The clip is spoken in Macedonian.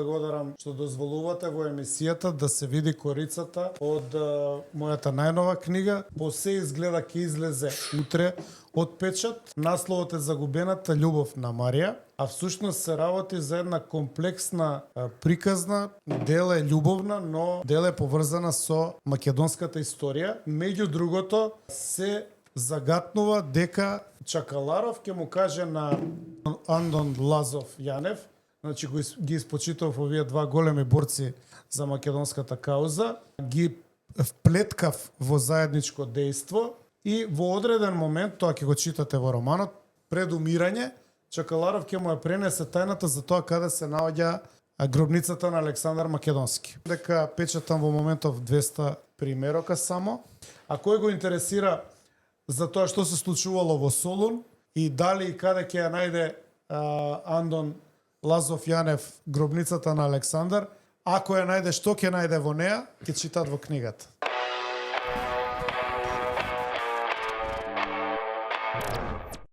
Благодарам што дозволувате во емисијата да се види корицата од мојата најнова книга. По се изгледа ќе излезе утре од печат. Насловот е Загубената љубов на Марија, а всушност се работи за една комплексна приказна, дел е љубовна, но дел е поврзана со македонската историја. Меѓу другото се загатнува дека Чакаларов ќе му каже на Андон Лазов Јанев, значи ги испочитав овие два големи борци за македонската кауза, ги вплеткав во заедничко дејство и во одреден момент, тоа ќе го читате во романот, пред умирање, Чакаларов ќе му ја пренесе тајната за тоа каде се наоѓа гробницата на Александар Македонски. Дека печатам во моментов 200 примерока само, а кој го интересира за тоа што се случувало во Солун и дали и каде ќе ја најде Андон Лазов Јанев гробницата на Александар, ако ја најде, што ќе најде во неа, ќе читат во книгата.